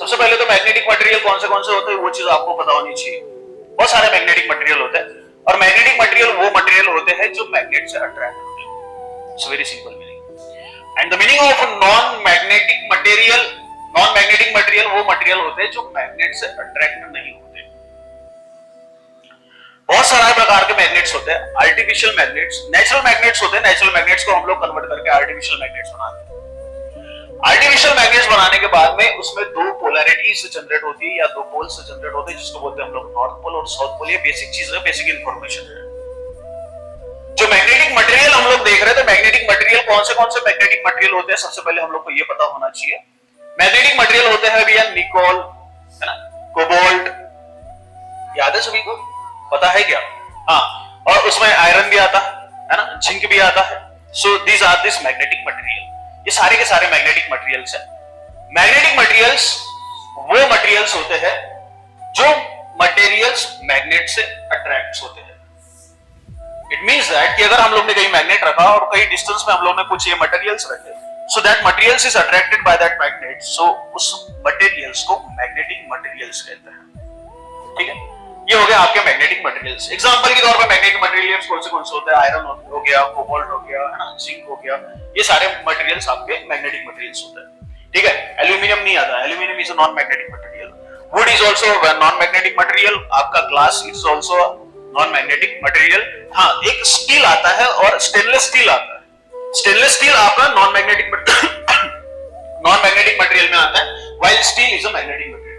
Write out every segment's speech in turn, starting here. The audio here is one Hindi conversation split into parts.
सबसे पहले तो मैग्नेटिक मटेरियल कौन से होते हैं वो चीज आपको पता होनी चाहिए। बहुत सारे मैग्नेटिक मटेरियल होते हैं और मैग्नेटिक मटेरियल वो मटेरियल होते हैं जो मैग्नेट से अट्रैक्ट होते हैं। It's very simple meaning. And the meaning of non magnetic material वो मटेरियल होते हैं जो मैग्नेट से अट्रैक्ट नहीं होते। बहुत सारे प्रकार के मैग्नेट्स होते हैं, आर्टिफिशियल मैग्नेट्स, नेचुरल मैग्नेट्स होते हैं। नेचुरल मैग्नेट्स को हम लोग कन्वर्ट करके आर्टिफिशियल मैग्नेट्स बनाते हैं। आर्टिफिशियल मैग्नेट्स बनाने के बाद में उसमें दो पोलैरिटीज जनरेट होती है या दो पोल्स जनरेट होते हैं, जिसको बोलते हैं हम लोग नॉर्थ पोल और साउथ पोल। ये बेसिक चीज है, बेसिक इंफॉर्मेशन है। जो मैग्नेटिक मटेरियल हम लोग देख रहे थे, मैग्नेटिक मटेरियल कौन से मैग्नेटिक मटेरियल होते हैं, सबसे पहले हम लोग को ये पता होना चाहिए। मैग्नेटिक मटेरियल होते हैं भैया निकोल, है ना, कोबाल्ट, याद है सभी को, पता है क्या? हाँ, और उसमें आयरन भी आता है ना, जिंक भी आता है। So these are this magnetic material. ये सारे के सारे मैग्नेटिक मटेरियल्स हैं। मैग्नेटिक मटेरियल्स वो मटेरियल्स होते हैं जो मटेरियल्स मैग्नेट से अट्रैक्ट होते हैं। इट मींस दैट कि अगर हम लोग ने कहीं मैग्नेट रखा और कहीं डिस्टेंस में हम लोग ने कुछ ये मटेरियल्स रखे, so that materials is attracted by that magnet, so उस मटेरियल्स को मैग्नेटिक मटेरियल्स कहते हैं। ठीक है, ये हो गया आपके मैग्नेटिक मटेरियल्स। एग्जांपल के तौर पर मैग्नेटिक मटेरियल्स कौन से होते हैं? आयरन हो गया, कोबाल्ट हो गया, है ना, जिंक हो गया, ये सारे मटेरियल्स आपके मैग्नेटिक मटेरियल्स होते हैं। ठीक है, एल्यूमिनियम नहीं आता, aluminium is a non magnetic material. Wood is also non magnetic material. आपका glass is also non magnetic material. हाँ, एक स्टील आता है और स्टेनलेस स्टील आता है। स्टेनलेस स्टील आपका नॉन मैग्नेटिक मटेरियल में आता है, while steel is a magnetic material.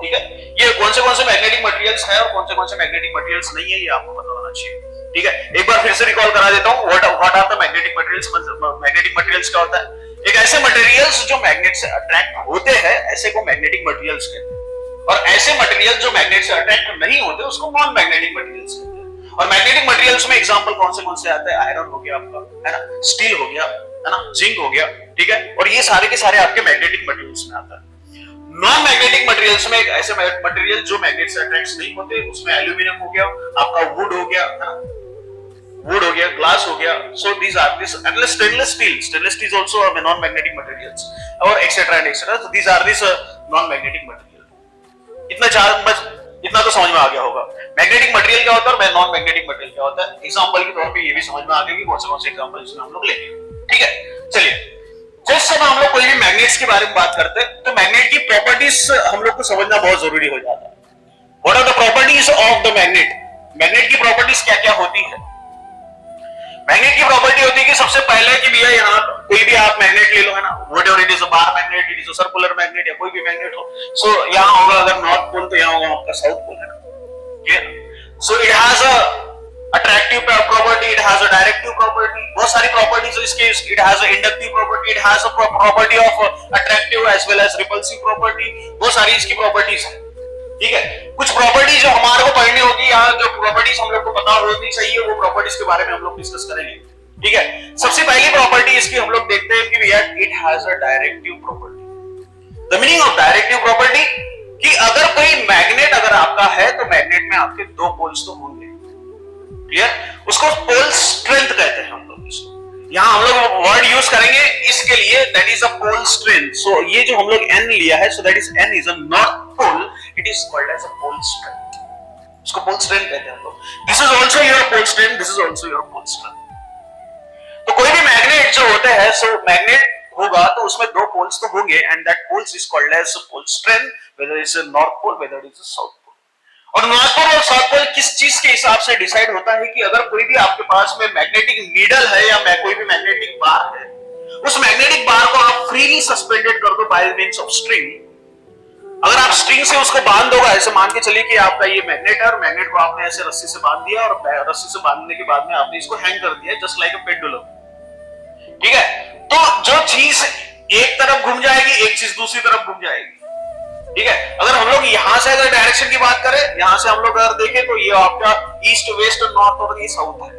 ठीक है, ये कौन से मैग्नेटिक मटेरियल्स है और कौन से मैग्नेटिक मटेरियल्स नहीं है, ये आपको पता होना चाहिए। ठीक है, एक बार फिर से रिकॉल करा देता हूं, what are the magnetic materials. Magnetic materials क्या होता है? एक ऐसे मटेरियल्स जो मैग्नेट से अट्रैक्ट होते हैं, ऐसे को मैग्नेटिक मटेरियल्स कहते हैं। और ऐसे मटेरियल जो मैग्नेट से अट्रैक्ट नहीं होते, उसको नॉन मैग्नेटिक मटेरियल्स कहते हैं। और मैग्नेटिक मटेरियल्स में एग्जांपल कौन से आते हैं? आयरन हो गया आपका, है ना, स्टील हो गया, है ना, जिंक हो गया। ठीक है, और ये सारे के सारे आपके मैग्नेटिक मटेरियल्स में आता है। नॉन मैग्नेटिक मटेरियल्स में एक ऐसे मटेरियल जो मैग्नेट से अट्रैक्ट नहीं होते, उसमें एल्यूमिनियम हो गया, आपका वुड हो गया, वुड हो गया, ग्लास हो गया। So these are this and stainless steel also a non magnetic materials और etcetera and etcetera. So these are this non magnetic material. इतना तो समझ में आ गया होगा मैग्नेटिक मटेरियल क्या होता है और नॉन मैग्नेटिक मटेरियल क्या होता है। एग्जांपल के तौर पे ये भी समझ में आ गया कि कौन से एग्जांपल इसमें हम लोग लेंगे। ठीक है, चलिए, जिस समय हम लोग कोई भी मैग्नेट्स के बारे में बात करते हैं तो मैग्नेट की प्रॉपर्टीज हम लोग को समझना बहुत जरूरी हो जाता है। What are the properties of the magnet? Magnet की प्रॉपर्टीज क्या क्या होती है? मैग्नेट की प्रॉपर्टी होती है कि सबसे पहले कि भैया यहाँ कोई भी आप मैग्नेट ले लो, है ना, whatever it is a bar magnet, it is a circular magnet या कोई भी मैग्नेट हो। सो यहाँ होगा अगर नॉर्थ पोल तो यहाँ होगा आपका साउथ पोल, है ना, clear? So it has a attractive property, it has a directive property, बहुत सारी प्रॉपर्टीज इसके। it has a inductive property, it has a property of attractive as well as repulsive property, बहुत सारी इसकी प्रॉपर्टीज है। ठीक है, कुछ प्रॉपर्टीज जो हमारे को पढ़नी होगी, यहाँ जो प्रॉपर्टीज हम लोग को पता होनी चाहिए, वो प्रॉपर्टीज के बारे में हम लोग डिस्कस करेंगे। ठीक है, सबसे पहली प्रॉपर्टी इसकी हम लोग देखते हैं कि भैया it has a directive property. The meaning of directive property कि अगर कोई मैग्नेट अगर आपका है तो मैग्नेट में आपके दो पोल्स तो होंगे। क्लियर? उसको पोल स्ट्रेंथ कहते हैं हम लोग इसको। यहां हम लोग वर्ड यूज करेंगे इसके लिए, that is a pole strength. So ये जो हम लोग n लिया है, so that is n is a north pole, it is called as a pole strength. इसको पोल स्ट्रेंथ कहते हैं हम लोग। This is also your pole strength, this is also your pole strength. तो कोई भी मैग्नेट जो होते हैं, सो मैग्नेट होगा तो उसमें दो पोल्स तो होंगे and that poles is called as pole strength, whether it is a north pole, whether it is a south. और नॉर्थ पोल और साउथ पोल किस चीज के हिसाब से डिसाइड होता है कि अगर कोई भी आपके पास में मैग्नेटिक नीडल है या कोई भी मैग्नेटिक बार है, उस मैग्नेटिक बार को आप फ्रीली सस्पेंडेड कर दो बाय मींस ऑफ स्ट्रिंग। अगर आप स्ट्रिंग से उसको बांध दोगे, ऐसे मान के चलिए कि आपका ये मैग्नेट है और मैग्नेट को आपने ऐसे रस्सी से बांध दिया और रस्सी से बांधने के बाद में आपने इसको हैंग कर दिया जस्ट लाइक अ पेंडुलम। ठीक है, तो जो चीज एक तरफ घूम जाएगी, एक चीज दूसरी तरफ घूम जाएगी। ठीक है, अगर हम लोग यहां से अगर डायरेक्शन की बात करें, यहां से हम लोग अगर देखें तो ये आपका ईस्ट वेस्ट नॉर्थ और ये साउथ है।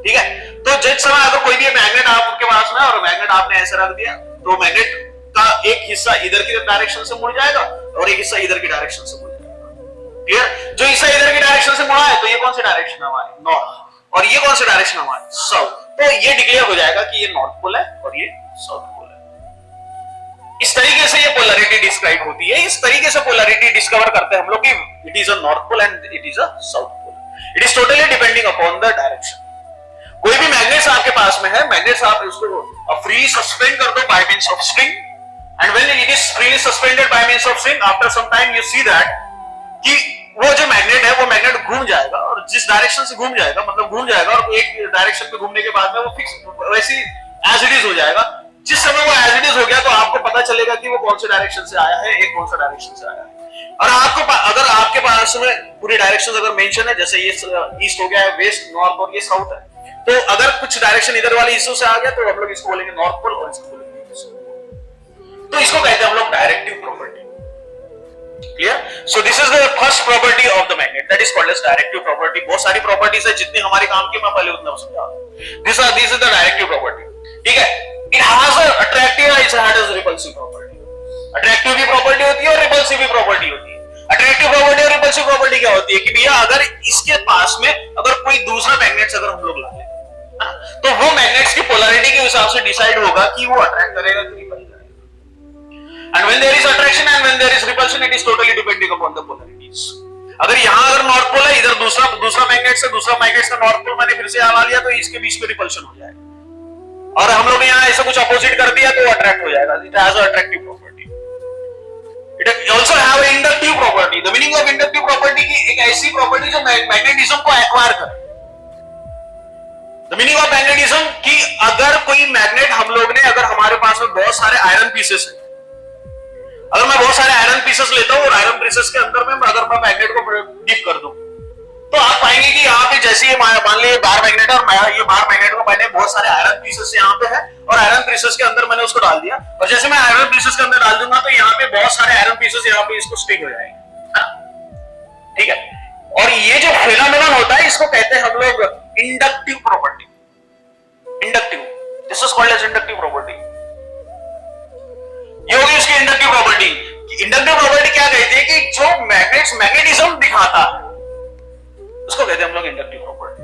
ठीक है, तो जिस समय अगर कोई भी मैग्नेट आपके पास में और मैग्नेट आपने ऐसे रख दिया तो मैग्नेट का एक हिस्सा इधर की डायरेक्शन से मुड़ जाएगा और एक हिस्सा इधर की डायरेक्शन से मुड़ जाएगा। क्लियर? जो हिस्सा इधर की डायरेक्शन से मुड़ा है तो ये कौन सी डायरेक्शन है हमारी? नॉर्थ। और ये कौन सी डायरेक्शन हमारी? साउथ। तो ये डिक्लेयर हो जाएगा कि ये नॉर्थ पोल है और ये साउथ पोल है। इस तरीके से ये पोलैरिटी डिस्क्राइब होती है। इस तरीके से पोलैरिटी डिस्कवर करते हैं हम लोग कि it is a north pole and it is a south pole. It is totally depending upon the direction. कोई भी मैग्नेट्स आपके पास में है, मैग्नेट्स आप उसको फ्रीली सस्पेंड कर दो by means of string, and when it is freely suspended by means of string, after some time you see that कि वो जो मैग्नेट है वो मैग्नेट घूम जाएगा, और जिस डायरेक्शन से घूम जाएगा मतलब घूम जाएगा, और एक डायरेक्शन पे घूमने के बाद में वो फिक्स वैसी एज इट इज हो जाएगा। जिस समय वो एज इट इज हो गया तो आपको पता चलेगा कि वो कौन से डायरेक्शन से आया है, एक कौन सा डायरेक्शन से आया है। और आपको अगर आपके पास में पूरी डायरेक्शन अगर मेंशन है, जैसे ये ईस्ट हो गया है, वेस्ट, नॉर्थ और ये साउथ है, तो अगर कुछ डायरेक्शन इधर वाले इशू से आ गया तो हम लोग इसको बोलेंगे नॉर्थ पोल और इसको बोलेंगे ईस्ट पोल। तो इसको कहते हैं हम लोग directive property. Clear? So this is the first property of the magnet, that is called as directive property. बहुत सारी प्रॉपर्टीज है, जितनी हमारे काम की मैं पहले उतना समझा। This is the directive property. ठीक है? It has a attractive and it has a repulsive property. Attractive की प्रॉपर्टी होती है और रिपल्सिव की प्रॉपर्टी होती है। अट्रैक्टिव प्रॉपर्टी और रिपल्सिव प्रॉपर्टी क्या होती है कि भैया अगर इसके पास में अगर कोई दूसरा मैग्नेट अगर हम लोग ला लें तो वो मैग्नेट्स की पोलैरिटी के हिसाब से डिसाइड होगा कि वो अट्रैक्ट करेगा कि रिपल करेगा। And when there is attraction and when there is repulsion, it is totally depending upon the polarities. अगर यहां अगर नॉर्थ पोल है, इधर दूसरा मैग्नेट से दूसरा मैग्नेट का नॉर्थ पोल मैंने फिर से ला लिया, तो इसके बीच में रिपल्शन हो जाएगा। और हम लोग यहाँ ऐसा कुछ अपोजिट कर दिया तो अट्रैक्ट हो जाएगा। It has a attractive property. It also have a inductive property. The meaning of inductive property की एक ऐसी प्रॉपर्टी जो मैग्नेटिज्म को एक्वायर करे। द मीनिंग ऑफ मैग्नेटिज्म कि अगर कोई मैग्नेट हम लोग ने, अगर हमारे पास में बहुत सारे आयरन पीसेस हैं, अगर मैं बहुत सारे आयरन पीसेस लेता हूं और आयरन पीसेस के अंदर में अगर मैं मैग्नेट को डिप कर दूं, तो आप पाएंगे कि यहाँ पे जैसे ये मान लीजिए बार मैग्नेट, और ये बार मैग्नेट को मैंने बहुत सारे आयरन पीसेस यहाँ पे है और आयरन पीसेस के अंदर मैंने उसको डाल दिया, और जैसे मैं आयरन पीसेस के अंदर डाल दूंगा तो यहाँ पे बहुत सारे आयरन पीसेस यहाँ पे इसको स्टिक हो जाएंगे। ठीक है? और ये जो फेनोमेनन होता है इसको कहते हैं हम लोग inductive property. Inductive, this is called as inductive property. ये होगी उसकी इंडक्टिव प्रॉपर्टी। इंडक्टिव प्रॉपर्टी क्या कहती है कि जो मैग्नेटिज्म दिखाता है उसको कहते हैं हम लोग इंडक्टिव प्रॉपर्टी।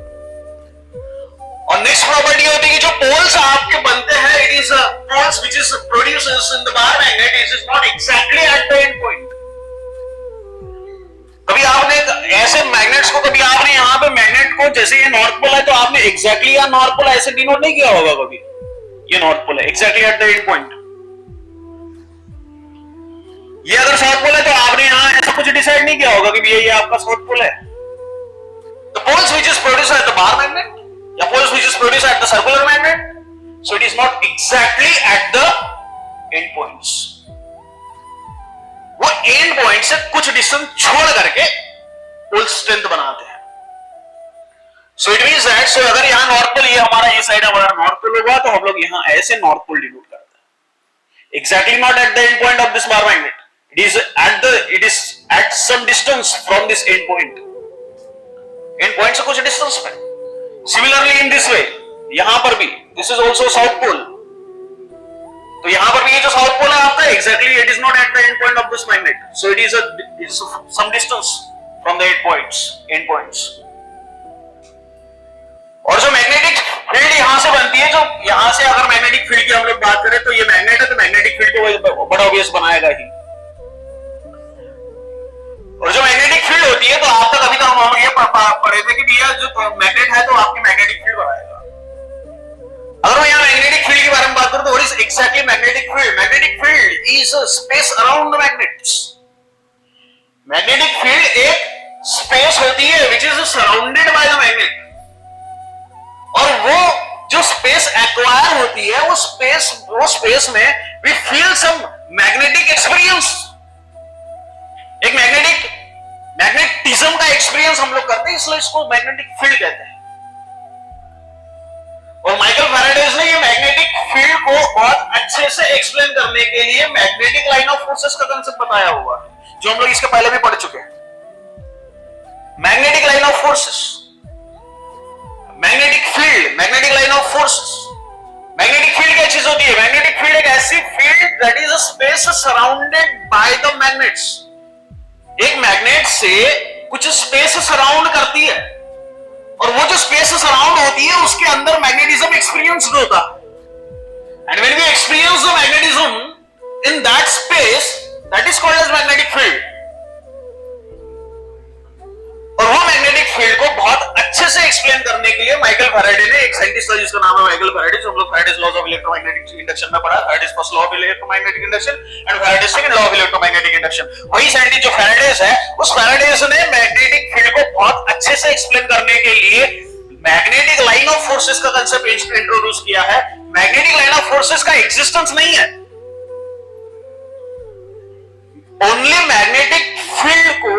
और नेक्स्ट प्रॉपर्टी होती है कि जो पोल्स आपके बनते हैं, it is poles which is produces in the bar magnet, it is not exactly at the end point. कभी आपने ऐसे मैग्नेट्स को, कभी आपने यहाँ पे मैग्नेट को, जैसे ये नॉर्थ पोल है तो आपने एग्जैक्टली या नॉर्थ पोल ऐसे डिनोट नहीं किया होगा कभी, ये नॉर्थ पोल है exactly at the end point. ये अगर साउथ पोल है तो आपने यहाँ ऐसा कुछ डिसाइड नहीं किया होगा कि ये आपका साउथ पोल है। The poles which is produced at the bar magnet, या poles which is produced at the circular magnet, so it is not exactly at the end points. वो end point से कुछ डिस्टेंस छोड़ करके पोल स्ट्रेंथ बनाते हैं। So it means that, so अगर यहाँ नॉर्थ पोल, ये हमारा ये साइड हमारा नॉर्थ पोल होगा, तो हम लोग यहाँ ऐसे नॉर्थ पोल डिनोट करते हैं। Exactly not at the end point of this bar magnet. It is at some distance from this end point. And point से कुछ डिस्टेंस में। सिमिलरली इन दिस वे यहां पर भी this is also south pole, तो यहां पर भी ये जो साउथ पोल है आपका exactly it is not at the end point of this magnet, so it is some distance from the end points. और जो मैग्नेटिक फील्ड यहां से बनती है, जो यहां से अगर मैग्नेटिक फील्ड की हम लोग बात करें तो ये मैग्नेट है, तो मैग्नेटिक फील्ड को बड़ा ऑब्वियस बनाएगा ही। और जो मैग्नेटिक फील्ड होती है, तो आप तक अभी तक हम ये पढ़े थे कि भैया जो मैग्नेट है तो आपकी मैग्नेटिक फील्ड बनाएगा। अगर मैं यहाँ मैग्नेटिक फील्ड के बारे में बात करूं तो what is exactly magnetic field? Magnetic field is space around the magnets. Magnetic field एक स्पेस होती है which is surrounded by the magnet, और वो जो स्पेस एक्वायर होती है वो स्पेस में we feel some magnetic experience. एक मैग्नेटिज्म का एक्सपीरियंस हम लोग करते हैं, इसलिए इसको मैग्नेटिक फील्ड कहते हैं। और माइकल फैराडे ने ये मैग्नेटिक फील्ड को बहुत अच्छे से एक्सप्लेन करने के लिए मैग्नेटिक लाइन ऑफ फोर्सेस का कांसेप्ट बताया हुआ है, जो हम लोग इसके पहले भी पढ़ चुके हैं। Magnetic line of forces, magnetic field, magnetic line of forces. Magnetic field क्या चीज होती है? मैग्नेटिक फील्ड एक ऐसी field that is a space surrounded by the magnets. एक मैग्नेट से कुछ स्पेस सराउंड करती है, और वो जो स्पेस सराउंड होती है उसके अंदर मैग्नेटिज्म एक्सपीरियंस्ड होता है। And when we experience the magnetism in that space, scientist था जिसका नाम है माइकल फैराडे। हम लोग Faraday's laws of electromagnetic induction में पढ़ा, Faraday's first law of electromagnetic induction and Faraday's second law of electromagnetic induction. वही साइंटिस्ट जो फैराडेज है, उस फैराडेज ने मैग्नेटिक फील्ड को बहुत अच्छे से एक्सप्लेन करने के लिए मैग्नेटिक लाइन ऑफ फोर्सेस का कांसेप्ट इंट्रोड्यूस किया है। मैग्नेटिक लाइन ऑफ फोर्सेस का एग्जिस्टेंस नहीं है, ओनली मैग्नेटिक फील्ड को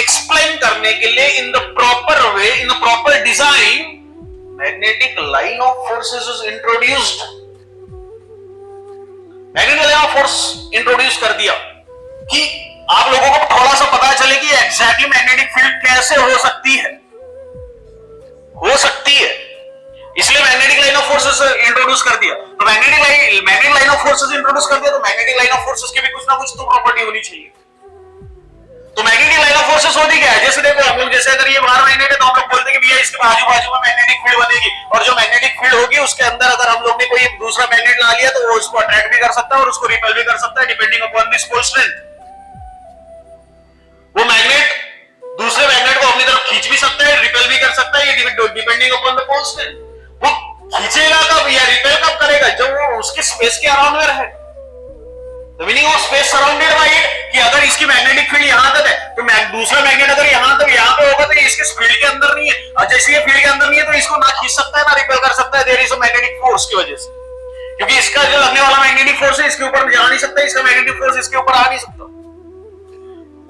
एक्सप्लेन करने के लिए in the proper way, in the proper design, magnetic line of forces is introduced. Magnetic line of force introduce कर दिया कि आप लोगों को थोड़ा सा पता चले कि एग्जैक्टली मैग्नेटिक फील्ड कैसे हो सकती है, इसलिए magnetic line of forces introduce कर दिया। तो magnetic line of forces introduce कर दिया तो मैग्नेटिक लाइन ऑफ फोर्सेस की भी कुछ ना कुछ तो प्रॉपर्टी होनी चाहिए। तो मैग्नेटिक लाइन ऑफ फोर्सेस होती क्या है? जैसे देखो हम लोग, जैसे अगर ये बाहर मैग्नेट है तो हम लोग बोलते हैं कि भैया इसके बाजू बाजू में मैग्नेटिक फील्ड बनेगी, और जो मैग्नेटिक फील्ड होगी उसके अंदर अगर हम लोग ने कोई दूसरा मैग्नेट ला लिया तो वो उसको अट्रैक्ट भी कर सकता है और उसको रिपेल भी कर सकता है depending upon this pole strength. वो मैग्नेट दूसरे मैग्नेट को अपनी तरफ खींच भी सकता है, रिपेल भी कर सकता है, ये depending upon the pole strength. वो खींचेगा कब या रिपेल कब करेगा? जब वो उसके स्पेस के अराउंड में रहे। The meaning of space surrounded by it, कि अगर इसकी मैग्नेटिक फील्ड यहां तक है तो दूसरा मैग्नेट अगर यहां तक यहां पे होगा तो ये इसके फील्ड के अंदर नहीं है, और जैसे ये फील्ड के अंदर नहीं है तो इसको ना खींच सकता है ना रिपेल कर सकता है। There is a magnetic force की वजह से, क्योंकि इसका जो लगने वाला मैग्नेटिक फोर्स है इसके ऊपर जा नहीं सकता, इसका मैग्नेटिक फोर्स इसके ऊपर आ नहीं सकता।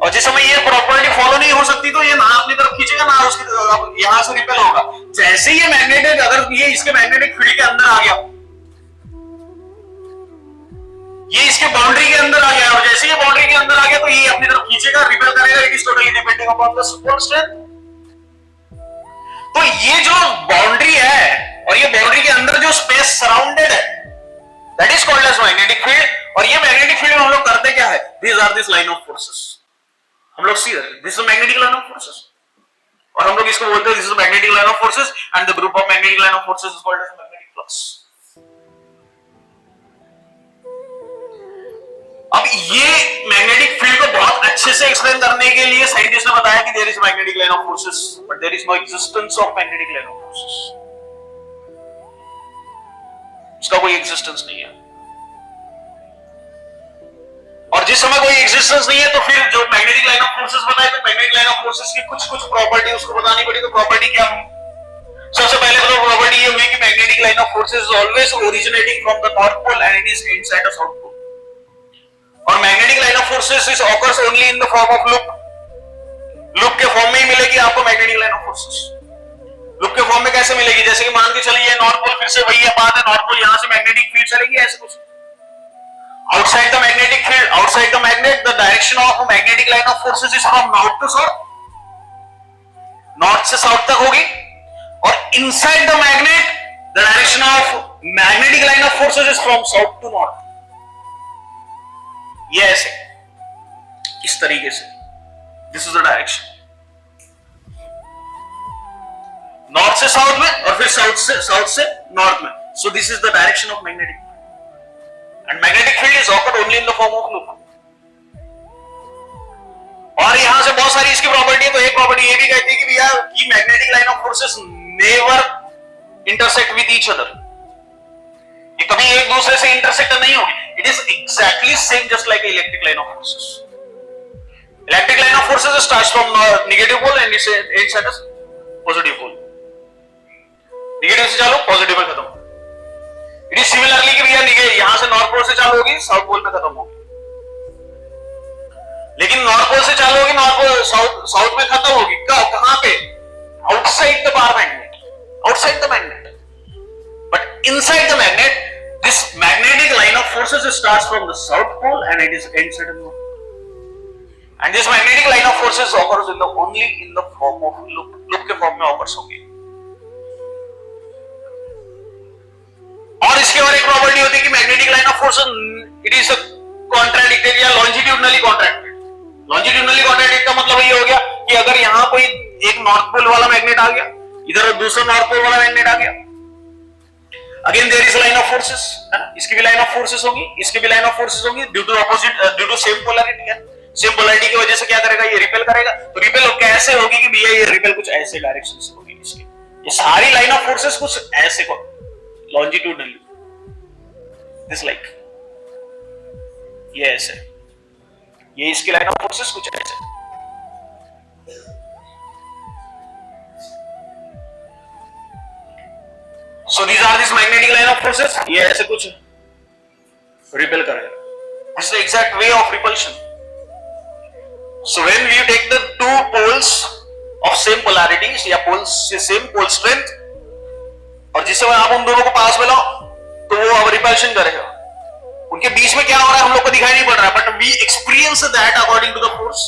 और जिस समय ये प्रॉपर्टी फॉलो नहीं हो सकती तो ये ना अपनी तरफ खींचेगा ना उसकी यहां से रिपेल होगा। जैसे ये मैग्नेट अगर ये इसके मैग्नेटिक फील्ड के अंदर आ गया, ये इसके बाउंड्री के अंदर आ गया, और जैसे ये बाउंड्री के अंदर आ गया तो ये अपनी तरफ खींचेगा, रिपेल करेगा। It is totally depending upon the pole strength. तो ये जो बाउंड्री है और ये बाउंड्री के अंदर जो स्पेस सराउंडेड है, that is called as magnetic field. और ये मैग्नेटिक फील्ड में हम लोग करते क्या है? These are this line of forces. हम लोग see this is magnetic line of forces, और हम लोग इसको बोलते हैं this is magnetic line of forces and the group of magnetic line of forces is called as magnetic flux. अब ये मैग्नेटिक फील्ड को बहुत अच्छे से एक्सप्लेन करने के लिए साइंटिस्ट ने बताया कि there is magnetic line of forces but there is no existence of magnetic line of forces. इसका कोई एग्जिस्टेंस नहीं है, और जिस समय कोई एग्जिस्टेंस नहीं है तो फिर जो मैग्नेटिक लाइन ऑफ फोर्सेस बताए तो मैग्नेटिक लाइन ऑफ फोर्सेस की कुछ प्रॉपर्टी उसको बतानी पड़ी। तो प्रॉपर्टी क्या हुई? सबसे पहले तो प्रॉपर्टी ये हुई कि magnetic line of forces is always originating from the north pole and it is inside the south pole. और magnetic line of forces is occurs only in the form of loop. Loop के फॉर्म में ही मिलेगी आपको magnetic line of forces. Loop के फॉर्म में कैसे मिलेगी? जैसे कि मान के चलिए नॉर्थ पोल, फिर से वही बात है, नॉर्थ पोल यहां से मैग्नेटिक फील्ड चलेगी ऐसे कुछ। Outside the magnetic field, outside the magnet, the direction of magnetic line of forces is from north to south. North से south तक होगी, और inside the magnet, the direction of magnetic line of forces is from south to north. ये ऐसे, इस तरीके से, this is the direction. North से south में और फिर south से north में. So this is the direction of magnetic. And magnetic field is occurred only in the form of loop. और यहां से बहुत सारी इसकी प्रॉपर्टी है। तो एक प्रॉपर्टी ये भी कहती है कि भैया कि magnetic line of forces never intersect with each other, ये कभी एक दूसरे से इंटरसेक्ट नहीं होगी। It is exactly same just like electric line of forces. Electric line of forces starts from negative pole and its ends at positive pole. Negative से चालू, पॉजिटिव पे खत्म। इट इज सिमिलरली कि भैया यहां से नॉर्थ पोल से चालू होगी, साउथ पोल पे खत्म होगी। लेकिन नॉर्थ पोल से चालू होगी, नॉर्थ पोल साउथ में खत्म होगी। कहां पे? Outside the bar magnet, outside the magnet. But inside the magnet this magnetic line of forces starts from the south pole and it is ends at north. And this magnetic line of forces occurs in the only in the form of loop. Loop के फॉर्म में ऑकर्स होगी। और इसके और एक प्रॉपर्टी होती है कि magnetic line of force it is contradicted या लॉन्जिट्यूडनली कॉन्ट्रैक्टेड। लॉन्जिट्यूडनली कॉन्ट्रैक्टेड का मतलब ये हो गया कि अगर यहां कोई एक नॉर्थ पोल वाला मैग्नेट आ गया, इधर दूसरा नॉर्थ पोल वाला मैग्नेट आ गया, again there is line of forces, है ना? इसकी भी लाइन ऑफ फोर्सेस होगी, इसकी भी लाइन ऑफ फोर्सेस होगी due to opposite, due to same polarity है। सेम पोलैरिटी की वजह से क्या करेगा? ये रिपेल करेगा। तो रिपेल कैसे होगी कि भैया ये रिपेल कुछ ऐसे डायरेक्शन से होगी इसके, ये सारी लाइन ऑफ फोर्सेस कुछ ऐसे को लॉन्जिट्यूडनली दिस लाइक ये ऐसे, ये इसकी लाइन ऑफ फोर्सेस कुछ ऐसे। So these are these magnetic line of forces, ये ऐसे कुछ रिपेल करेगा। This is the exact way of repulsion. So when we take the two poles of same polarities या poles same pole strength और जिससे आप उन दोनों को पास में लाओ तो वो अब रिपल्शन करेगा। उनके बीच में क्या हो रहा है हम लोग को दिखाई नहीं पड़ रहा है, but we experience that according to the force.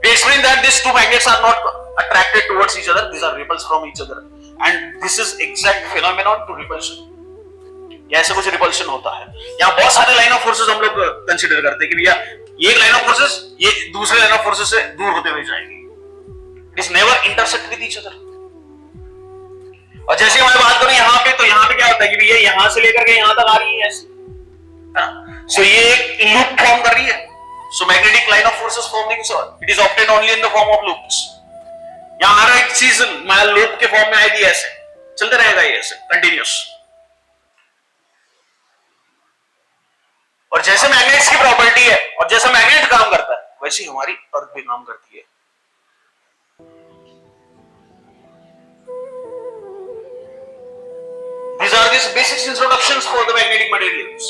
We experience that these two magnets are not attracted towards each other; these are repulsed from each other, and this is exact phenomenon to repulsion. ये ऐसे कुछ रिपल्शन होता है। यहाँ बहुत सारे लाइन ऑफ फोर्सेस हम लोग कंसीडर करते हैं कि भैया ये एक लाइन ऑफ फोर्सेस ये दूसरे लाइन ऑफ फोर्सेस से दूर होते हुए जाएगी। It is never intersect with each other. और जैसे मैं बात करूं यहाँ पे, तो यहाँ पे क्या होता है कि भैया यहाँ से लेकर के यहाँ तक आ रही है ऐसे, so ये एक लूप फॉर्म कर रही है। So magnetic line of forces forming, so it is obtained only in the form of loops. यहाँ हर एक चीज लूप के फॉर्म में आएगी, ऐसे चलते रहेगा ये ऐसे कंटिन्यूस। और जैसे मैग्नेट्स की प्रॉपर्टी है और जैसा मैग्नेट काम करता है वैसे ही हमारी अर्थ भी काम करती है। These are these basic introductions for the magnetic materials.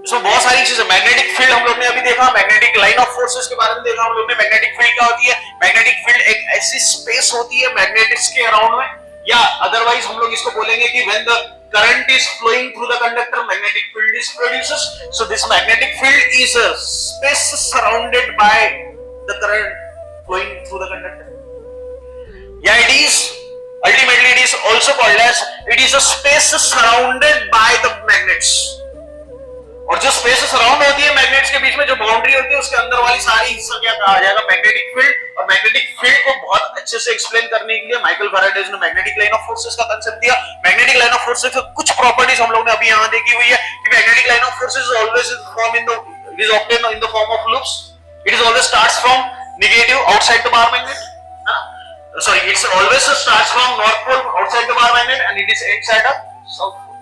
इसमें बहुत सारी चीजें, मैग्नेटिक फील्ड हम लोग ने अभी देखा, मैग्नेटिक लाइन ऑफ फोर्सेस के बारे में देखा हम लोग ने। मैग्नेटिक फील्ड क्या होती है? मैग्नेटिक फील्ड एक ऐसी स्पेस होती है मैग्नेटिक्स के अराउंड में, या अदरवाइज हम लोग इसको बोलेंगे कि when the current is flowing through the conductor, magnetic field is produces. So this magnetic field is a space surrounded by the current flowing through the conductor. Yeah, it is ultimately it is also called as it is a space surrounded by the magnets. और जो स्पेस सराउंड होती है मैग्नेट्स के बीच में, जो बाउंड्री होती है उसके अंदर वाली सारी हिस्सा क्या कहा जाएगा? Magnetic field. और मैग्नेटिक फील्ड को बहुत अच्छे से एक्सप्लेन करने के लिए माइकल फैराडे ने मैग्नेटिक लाइन ऑफ फोर्सेस का कांसेप्ट दिया। मैग्नेटिक लाइन ऑफ फोर्सेस की कुछ प्रॉपर्टीज हम लोग ने अभी यहाँ देखी हुई है कि magnetic line of forces always form in the it is obtain in the form of loops. It is always starts from negative outside the bar magnet, sorry, it's always starts from north pole outside the bar magnet and it is inside a south pole.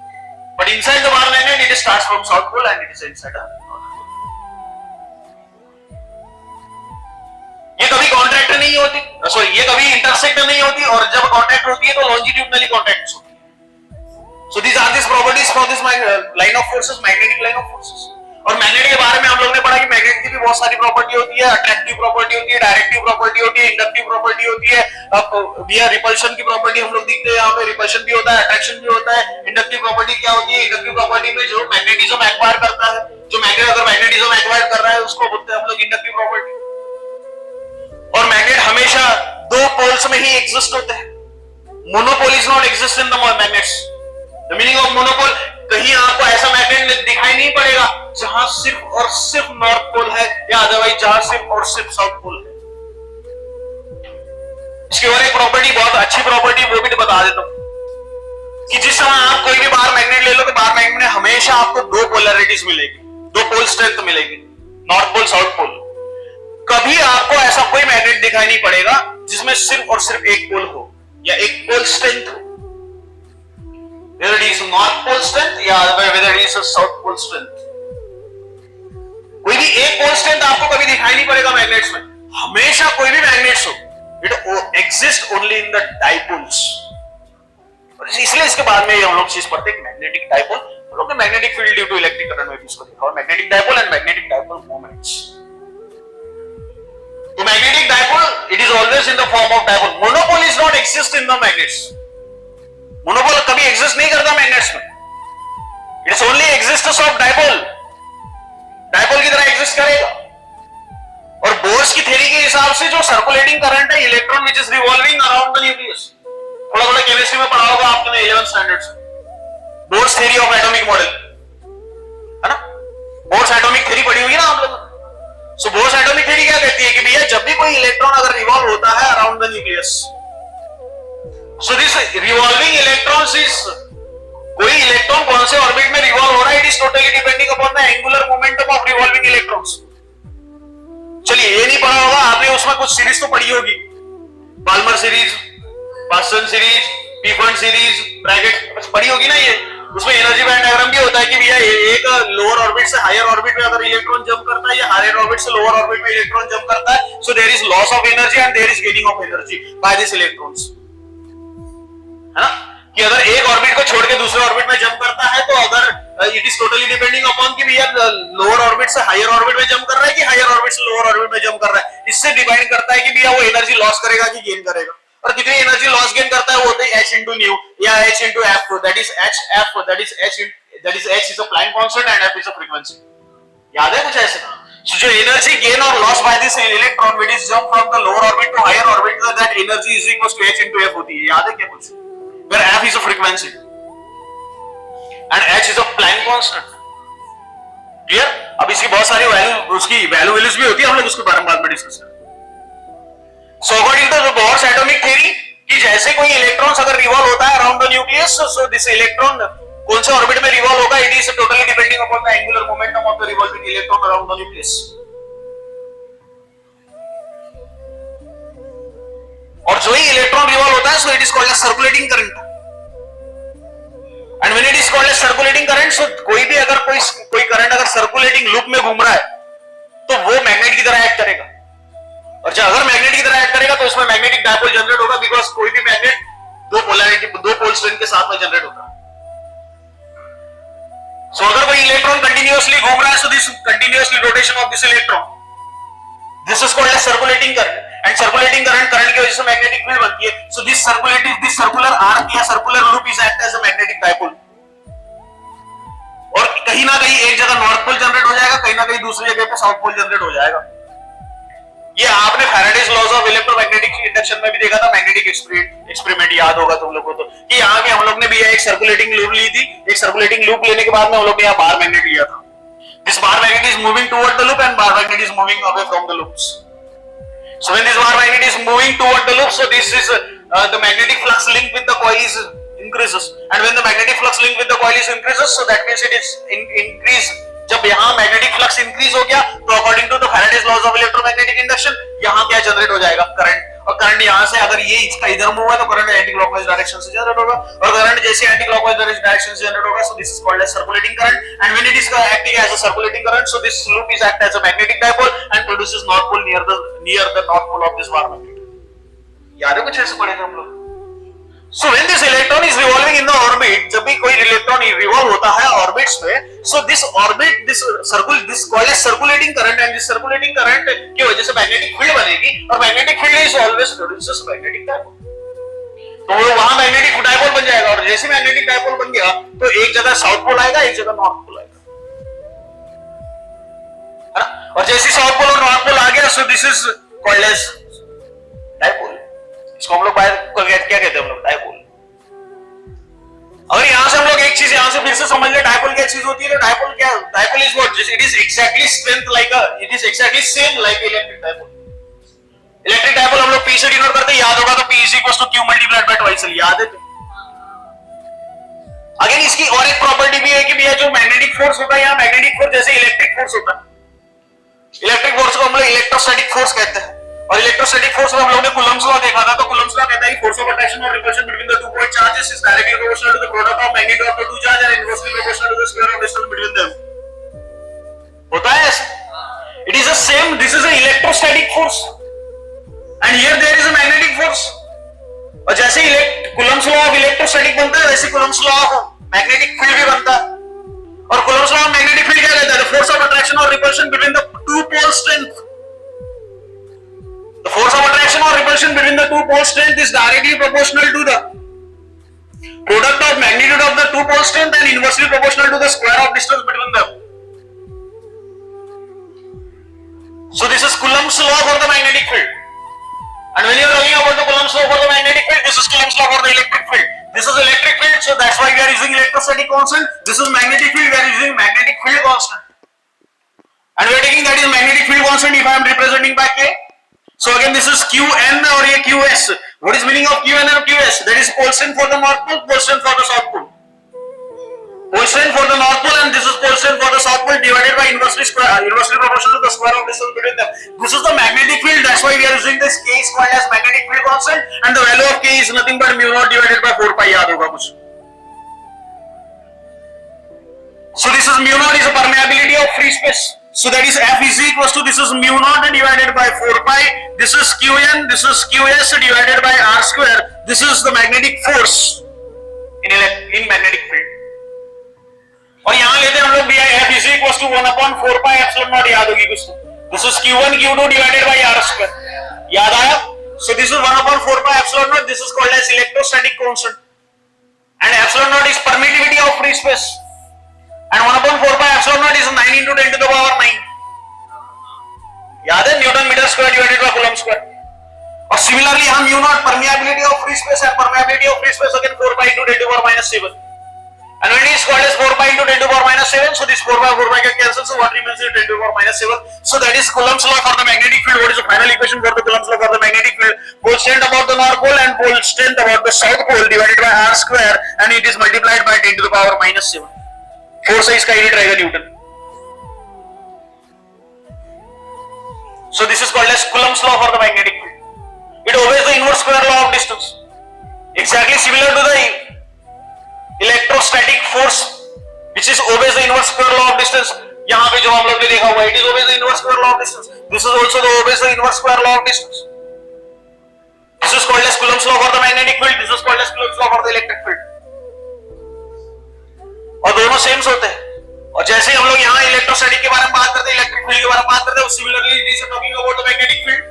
But inside the bar magnet, it starts from south pole and it is inside a north pole. ये कभी कॉन्ट्रैक्ट नहीं होती, सॉरी ये कभी इंटरसेक्ट नहीं होती, और जब कॉन्ट्रैक्ट होती है तो लॉन्जिट्यूडनली कॉन्ट्रैक्ट होती है। So these are these properties for this line of forces, magnetic line of forces. और मैग्नेट के बारे में हम लोग ने पढ़ा कि मैग्नेट की भी बहुत सारी प्रॉपर्टी होती है, अट्रैक्टिव प्रॉपर्टी होती है, डायरेक्टिव प्रॉपर्टी होती है, इंडक्टिव प्रॉपर्टी होती है। अब ये रिपल्शन की प्रॉपर्टी हम लोग देखते हैं, यहाँ पे रिपल्शन भी होता है, अट्रैक्शन भी होता है। इंडक्टिव प्रॉपर्टी क्या होती है? इंडक्टिव प्रॉपर्टी में जो मैग्नेटिज्म एक्वायर करता है, जो मैग्नेट अगर मैग्नेटिज्म एक्वायर कर रहा है उसको बोलते हैं हम लोग इंडक्टिव प्रॉपर्टी। और मैग्नेट हमेशा दो पोल्स में ही एग्जिस्ट होते हैं। Monopole is not exist in the magnets. The meaning of monopole, कहीं आपको ऐसा मैग्नेट दिखाई नहीं पड़ेगा जहां सिर्फ और सिर्फ नॉर्थ पोल है, या अदरवाइज जहां सिर्फ और सिर्फ साउथ पोल है। इसकी और एक प्रॉपर्टी, बहुत अच्छी प्रॉपर्टी, वो भी बता देता हूं कि जिस समय आप कोई भी बार मैग्नेट ले लो तो बार मैग्नेट में हमेशा आपको दो पोलैरिटीज मिलेगी, दो पोल स्ट्रेंथ मिलेगी, नॉर्थ पोल साउथ पोल। कभी आपको ऐसा कोई मैग्नेट दिखाई नहीं पड़ेगा जिसमें सिर्फ और सिर्फ एक पोल हो या एक पोल स्ट्रेंथ हो, whether it is north pole strength या whether it is a south pole strength। कोई भी एक पोल स्ट्रेंथ आपको कभी दिखाई नहीं पड़ेगा मैग्नेट्स में। हमेशा कोई भी मैग्नेट्स हो, it exist only in the dipoles. और इसलिए इसके बाद में हम लोग चीज पढ़ते हैं मैग्नेटिक डाइपोल। हम लोग ने magnetic field due to electric current में भी इसको देखा, और magnetic dipole and magnetic dipole moments. तो magnetic dipole it is always in the form of dipole. Monopole is not exist in the magnets. Monopole कभी एग्जिस्ट नहीं करता मैग्नेट्स में, it is only existence of dipole. Dipole की तरह एग्जिस्ट करेगा। और बोर्स की थ्योरी के हिसाब से जो सर्कुलेटिंग करंट है, electron which is revolving around the nucleus, थोड़ा थोड़ा केमिस्ट्री में पढ़ा होगा आपने 11th स्टैंडर्ड से, bourse theory of atomic model, है ना? बोर्स एटॉमिक थ्योरी पढ़ी होगी ना आप लोग। सो बोर्स एटॉमिक थ्योरी क्या कहती है कि भैया जब भी कोई इलेक्ट्रॉन अगर रिवॉल्व होता है around the nucleus, so this revolving electrons is, कोई इलेक्ट्रॉन कौन से ऑर्बिट में रिवॉल्व हो रहा है, it is totally depending upon the angular momentum of revolving electrons. चलिए ये नहीं पढ़ा होगा आपने, उसमें कुछ सीरीज तो पढ़ी होगी, Balmer series, Paschen series, Pfund series, bracket पढ़ी होगी ना ये। उसमें एनर्जी बैंड डायग्राम भी होता है कि भैया एक लोअर ऑर्बिट से हायर ऑर्बिट में अगर इलेक्ट्रॉन जंप करता है या हायर ऑर्बिट से लोअर ऑर्बिट में इलेक्ट्रॉन जंप करता है, so there is loss of energy and there is gaining of energy by this electrons, है ना। कि अगर एक ऑर्बिट को छोड़ के दूसरे ऑर्बिट में जंप करता है तो अगर it is totally depending upon कि भैया लोअर ऑर्बिट से हायर ऑर्बिट में जंप कर रहा है कि हायर ऑर्बिट से लोअर ऑर्बिट में जंप कर रहा है, इससे डिपेंड करता है कि भैया वो एनर्जी लॉस करेगा कि गेन करेगा। और कितनी एनर्जी लॉस गेन करता है वो होता है h into nu या h into f, that is hf, that is h is a Planck constant and f is a frequency। याद है कुछ ऐसे? So जो एनर्जी गेन और loss by this electron which is jump from the lower orbit to higher orbit, that energy is equal to h into f होती है। याद है क्या कुछ? where f is a frequency and h is a Planck constant। Clear? अब इसकी बहुत सारी वैल्यू, उसकी वैल्यूज भी होती है, हम लोग उसके बारे में बाद में डिस्कस करेंगे। So according to the Bohr's atomic theory कि जैसे कोई इलेक्ट्रॉन्स अगर रिवॉल्व होता है around the nucleus, so this electron कौन से ऑर्बिट में रिवॉल्व होगा, it is totally depending upon the angular momentum of the revolving electron around the nucleus. और जो ही इलेक्ट्रॉन रिवॉल्व होता है, so it is called as circulating current. And when it is called as circulating current, so कोई भी अगर कोई करंट अगर सर्कुलेटिंग लूप में घूम रहा है तो वो मैग्नेट की तरह एक्ट करेगा। और जब अगर मैग्नेट की तरह एक्ट करेगा तो उसमें मैग्नेटिक डायपोल जनरेट होगा, बिकॉज कोई भी मैग्नेट दो पोलैरिटी, दो पोल स्ट्रेंथ के साथ में जनरेट होता है। सो अगर कोई इलेक्ट्रॉन कंटिन्यूअसली घूम रहा है, so this continuously rotation of this electron, this is called as circulating current. And circulating current की वजह से मैग्नेटिक फील्ड बनती है। So this circular arc or circular loop is act as a magnetic dipole. और कहीं ना कहीं एक जगह नॉर्थ पोल जनरेट हो जाएगा, कहीं ना कहीं दूसरी जगह पे साउथ पोल जनरेट हो जाएगा। ये आपने Faraday's laws of electromagnetic induction में भी देखा था, मैग्नेटिक एक्सपेरिमेंट याद होगा तुम लोगों को तो, कि यहाँ के हम लोग ने भी एक सर्कुलेटिंग लूप ली थी। एक सर्कुलेटिंग लूप लेने के बाद में हम लोग ने यहाँ बार मैग्नेट लिया था। This bar magnet is moving toward the loop and bar magnet is moving away from the loops. So when this bar magnet is moving toward the loop, so this is the magnetic flux link with the coil is increases, and when the magnetic flux link with the coil is increases, so that means it is increase। जब यहाँ मैग्नेटिक फ्लक्स इंक्रीज हो गया तो according to the Faraday's laws of electromagnetic induction यहाँ क्या जनरेट हो जाएगा, करंट। और करंट यहाँ से अगर ये इसका इधर मूव है तो करंट एंटी क्लॉकवाइज डायरेक्शन से जनरेट होगा, और करंट जैसे एंटी क्लॉकवाइज डायरेक्शन से जनरेट होगा, so this is called as circulating current. And when it is acting as a circulating current, so this loop is act as a magnetic dipole and produces north pole near the north pole of this bar magnet. याद है कुछ ऐसे पढ़े थे हम लोग। So when this electron is revolving in the orbit, जब भी कोई इलेक्ट्रॉन रिवॉल्व होता है ऑर्बिट्स में, so this orbit, this called as circulating current, and this circulating current की वजह से मैग्नेटिक फील्ड बनेगी, और magnetic field is always produces magnetic dipole। तो वो वहां मैग्नेटिक डायपोल बन जाएगा, और जैसे मैग्नेटिक डायपोल बन गया तो एक जगह साउथ पोल आएगा, एक जगह नॉर्थ पोल आएगा, है ना। और जैसे साउथ पोल और नॉर्थ पोल आ गया, so this is called as dipole. इसको हम लोग क्या कहते हैं, हम लोग डायपोल। अगर यहां से हम लोग एक चीज यहां से फिर से समझ ले, डायपोल क्या चीज होती है, तो डायपोल क्या, dipole is what, it is exactly strength like it is exactly same like electric dipole. Electric dipole हम लोग P से डिनोट करते हैं, याद होगा तो P is equal to Q multiplied by twice L, याद है। अगेन इसकी और एक प्रॉपर्टी भी है कि भैया जो मैग्नेटिक फोर्स होता है, यहाँ मैग्नेटिक फोर्स जैसे इलेक्ट्रिक फोर्स होता है, इलेक्ट्रिक फोर्स को हम लोग इलेक्ट्रोस्टैटिक फोर्स कहते हैं। और इलेक्ट्रोस्टैटिक फोर्स में हम लोगों ने कूलम्ब्स लॉ देखा था, तो कूलम्ब्स लॉ कहता है कि फोर्स ऑफ अट्रैक्शन और repulsion between the two point charges is directly proportional to the product of magnitude of the two charge and inversely proportional to the square of distance between them. होता है ऐसे। It is the same, this is a electrostatic force and here there is a magnetic force. और जैसे कूलम्ब्स लॉ ऑफ इलेक्ट्रोस्टैटिक बनता है, वैसे Coulomb's law of magnetic field भी बनता है। और Coulomb's law of magnetic field क्या कहता है, द फोर्स ऑफ अट्रैक्शन और repulsion between the two pole strength. The force of attraction or repulsion between the two pole strength is directly proportional to the product of magnitude of the two pole strength and inversely proportional to the square of distance between them. So this is Coulomb's law for the magnetic field. And when you are talking about the Coulomb's law for the magnetic field, this is Coulomb's law for the electric field. This is electric field, so that's why we are using electrostatic constant. This is magnetic field, we are using magnetic field constant. And we are taking that is magnetic field constant if I am representing by K. So again this is Qn और ये Qs. What is meaning of Qn and Qs? That is pole strength for the north pole, pole strength for the south pole. Pole strength for the north pole and this is pole strength for the south pole divided by inversely inversely proportional to the square of distance between them. This is the magnetic field. That's why we are using this K is called as magnetic field constant, and the value of K is nothing but mu naught divided by 4 pi. याद होगा कुछ. So this is mu naught is a permeability of free space. So that is F is equals to, this is mu naught divided by 4 pi. This is Qn. This is Qs divided by R square. This is the magnetic force in magnetic field. और यहाँ लेते हैं हम लोग F is equals to 1/4 pi epsilon naught. याद होगी कुछ. This is Q1 Q2 divided by R square. याद आया? So this is 1/4 pi epsilon naught. This is called as electrostatic constant. And epsilon naught is permittivity of free space. And 1/4 pi epsilon naught is 9 into 10 to the power 9. याद है? Newton meter square divided by Coulomb square. और similarly हम mu naught permeability of free space and permeability of free space again 4 pi into 10 to the power minus 7. And when it is called as 4 pi into 10 to the power minus 7, so this 4 pi get cancelled, so what remains is 10 to the power minus 7. So that is Coulomb's law for the magnetic field. What is the final equation for the Coulomb's law for the magnetic field? Pole strength about the north pole and pole strength about the south pole divided by R square, and it is multiplied by 10 to the power minus 7. Force है इसका यूनिट रहेगा Newton. So this is called as Coulomb's law for the magnetic field. It obeys the inverse square law of distance, exactly similar to the electrostatic force, which is obeys the inverse square law of distance. यहाँ पे जो हम लोग ने देखा हुआ है, it is obeys the inverse square law of distance. This is also the obeys the inverse square law of distance. This is called as Coulomb's law for the magnetic field. This is called as Coulomb's law for the electric field. और दोनों सेम होते हैं. और जैसे ही हम लोग यहाँ इलेक्ट्रोस्टैटिक के बारे में बात करते हैं, इलेक्ट्रिक फील्ड के बारे में बात करते हैं, similarly it is talking about the magnetic field.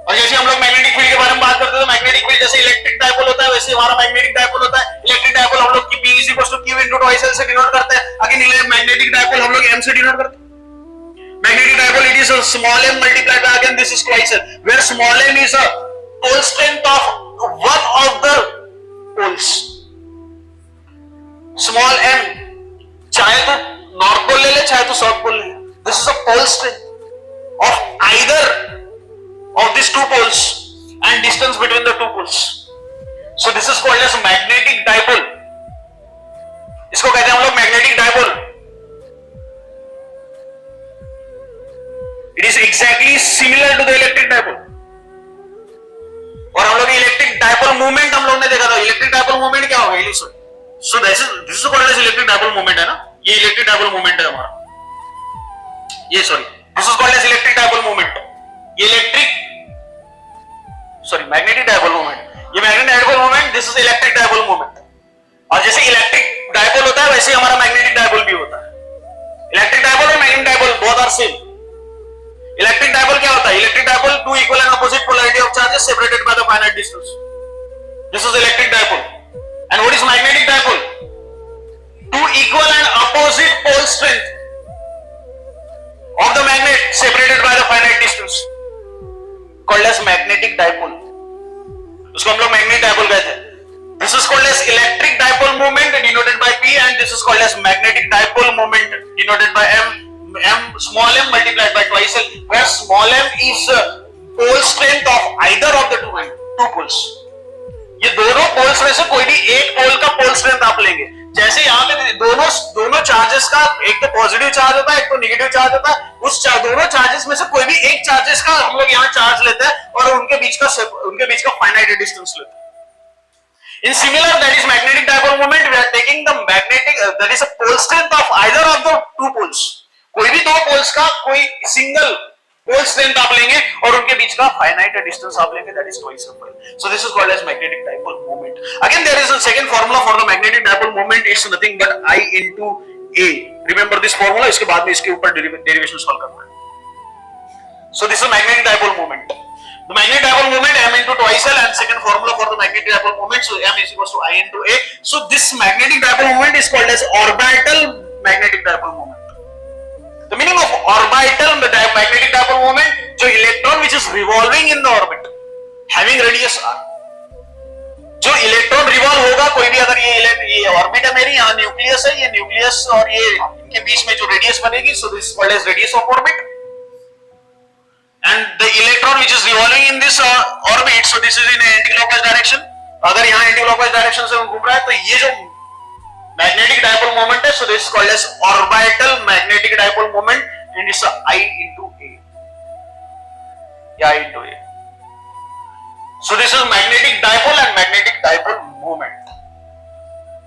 और जैसे हम लोग मैग्नेटिक फील्ड के बारे में बात करते हैं, तो मैग्नेटिक फील्ड जैसे इलेक्ट्रिक डायपोल होता है, वैसे हमारा मैग्नेटिक डायपोल होता है. इलेक्ट्रिक डायपोल हम लोग P is equals to Q into twice L से डिनोट करते हैं. अगेन मैग्नेटिक डायपोल हम लोग M से डिनोट करते हैं. Magnetic dipole it is small m multiplied by, again this is twice L, where small m is a pole strength of one of the poles. Small m चाहे तो नॉर्थ पोल ले ले, चाहे तो साउथ पोल ले ले. This is a pole strength of either of this two poles and distance between the two poles. So this is called as magnetic dipole. इसको कहते हैं हम लोग magnetic dipole. It is exactly similar to the electric dipole. और हम लोग इलेक्ट्रिक डायपोल मूवमेंट हम लोग ने देखा था. इलेक्ट्रिक डायपोल मूवमेंट क्या होगा? So this is called as electric dipole moment है ना. ये इलेक्ट्रिक डायपोल मूवमेंट है हमारा. ये sorry, this is called as electric dipole movement. ये मैग्नेटिक डायपोल मूवमेंट. ये magnetic dipole movement, this is electric dipole movement. और जैसे इलेक्ट्रिक डायपोल होता है, वैसे हमारा मैग्नेटिक डायपोल भी होता है. इलेक्ट्रिक डायपोल और magnetic dipole both are same. Electric dipole क्या होता है? Electric dipole two equal and opposite polarity of charges separated by the finite distance. This is electric dipole. And what is magnetic dipole? Two equal and opposite pole strength of the magnet separated by the finite distance, called as magnetic dipole. उसको हम लोग magnetic dipole कहते हैं. This is called as electric dipole moment denoted by P, and this is called as magnetic dipole moment denoted by M. Small m multiplied by twice L, where small m is pole strength of either of the two poles. ये दोनों पोल्स में से कोई भी एक पोल का पोल स्ट्रेंथ आप लेंगे. जैसे यहाँ पे दोनों चार्जेस का, एक तो पॉजिटिव चार्ज होता है, एक तो नेगेटिव चार्ज होता है. उस दोनों चार्जेस में से कोई भी एक चार्जेस का हम लोग यहाँ चार्ज लेते हैं और उनके बीच का फाइनाइट डिस्टेंस लेते हैं. In similar, that is magnetic dipole moment, we are taking the magnetic, that is a pole strength of either of the two poles. कोई भी दो पोल्स का कोई सिंगल पोल स्ट्रेंथ आप लेंगे और उनके बीच का फाइनाइट डिस्टेंस आप लेंगे. That is quite simple. So this is called as magnetic dipole moment. Again there is a second formula for the magnetic dipole moment. It's nothing but I into A. Remember this formula. इसके बाद में इसके ऊपर डेरिवेशन सॉल्व करना है. So this is magnetic dipole moment. The magnetic dipole moment M into twice L, and second formula for the magnetic dipole moment, so M is equals to I into A. So this magnetic dipole moment is called as orbital magnetic dipole moment. The meaning of orbital magnetic dipole moment, जो electron which is revolving in the orbit having radius r. जो इलेक्ट्रॉन रिवॉल्व होगा, कोई भी अगर ये ऑर्बिट है मेरी, यहाँ न्यूक्लियस है, ये न्यूक्लियस और ये इनके बीच में जो रेडियस बनेगी, so this is called as radius of orbit. And the electron which is revolving in this orbit, so this is in anti-clockwise direction. अगर यहाँ anti-clockwise direction से घूम रहा है, तो ये जो magnetic dipole moment है, so this is called as orbital magnetic dipole moment. is I into A. Yeah, I into A. So this is magnetic dipole and magnetic dipole moment.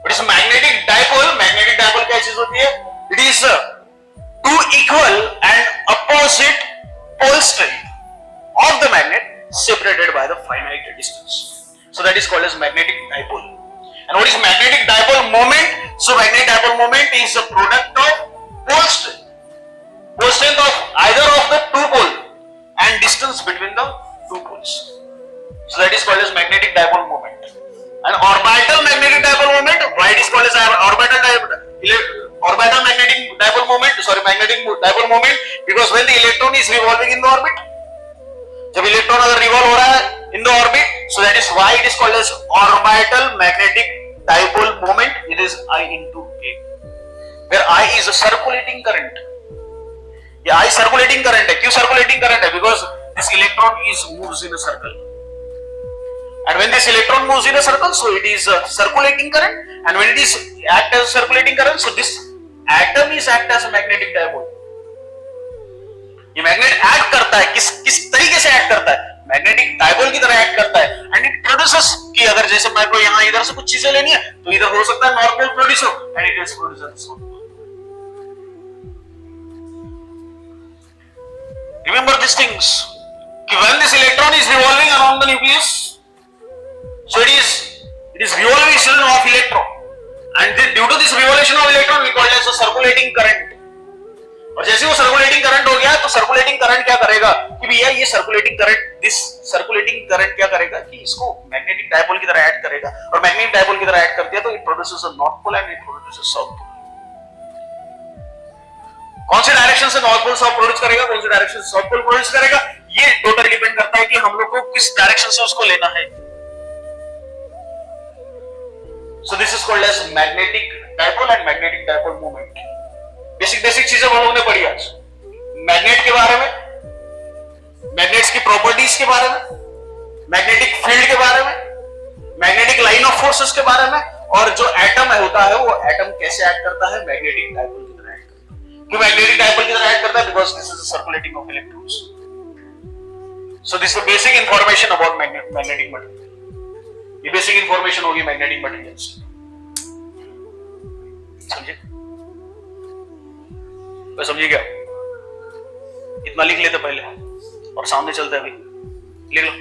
What is magnetic dipole? Magnetic dipole क्या चीज होती है? It is two equal and opposite pole strength of the magnet separated by the finite distance. So that is called as magnetic dipole. And what is magnetic dipole moment? So magnetic dipole moment is the product of pole strength. Pole strength of either of the two pole and distance between the two poles. So that is called as magnetic dipole moment. And orbital magnetic dipole moment, why it is called as orbital magnetic dipole moment? Magnetic dipole moment, because when the electron is revolving in the orbit, जब इलेक्ट्रॉन अगर रिवॉल्व हो रहा है in the orbit, so that is why it is called as orbital magnetic dipole moment. It is I into A, where I is a circulating current. ये I circulating current है. क्यों circulating current है? Because this electron moves in a circle. And when this electron moves in a circle, so it is a circulating current. And when it is act as a circulating current, so this atom is act as a magnetic dipole. ये मैग्नेट एक्ट करता है, किस तरीके से एक्ट करता है? मैग्नेटिक डायपोल की तरह एक्ट करता है. एंड इट प्रोड्यूसेस, कि अगर जैसे मैं को यहाँ इधर से कुछ चीजें लेनी है तो इधर हो सकता है नॉर्थ पोल प्रोड्यूस हो, and it is producer south pole. Remember this things कि when this electron is revolving around the nucleus, so it is revolution of electron, and due to this revolution of electron we call it as a circulating current. और जैसे वो सर्कुलेटिंग करंट हो गया तो सर्कुलेटिंग करंट क्या करेगा कि भैया ये circulating current, this circulating current क्या करेगा कि इसको मैग्नेटिक डायपोल की तरह एक्ट करेगा, और मैग्नेटिक डायपोल की तरह एक्ट करती है तो it produces a north pole and it produces south pole. कौन से डायरेक्शन से नॉर्थ पोल साउथ प्रोड्यूस करेगा, कौन से डायरेक्शन से साउथ पोल प्रोड्यूस करेगा, ये टोटल डिपेंड करता है कि हम लोग को किस डायरेक्शन से उसको लेना है. So this is called as magnetic dipole and magnetic dipole moment. Basic चीजें हम लोगों ने पढ़ी आज. मैग्नेट के बारे में, मैग्नेट्स की प्रॉपर्टीज के बारे में, मैग्नेटिक फील्ड के बारे में, मैग्नेटिक लाइन ऑफ फोर्सेस के बारे में, और जो एटम होता है वो एटम कैसे एक्ट करता है, मैग्नेटिक डायपोल की तरह एक्ट करता है. क्यों मैग्नेटिक डायपोल की तरह एक्ट करता है? Because this is the circulating of electrons. So this is basic information about magnetic material. ये बेसिक इंफॉर्मेशन होगी मैग्नेटिक मटेरियल्स. समझे? तो समझिए क्या? इतना लिख लेते पहले और सामने चलते अभी. लिख लो.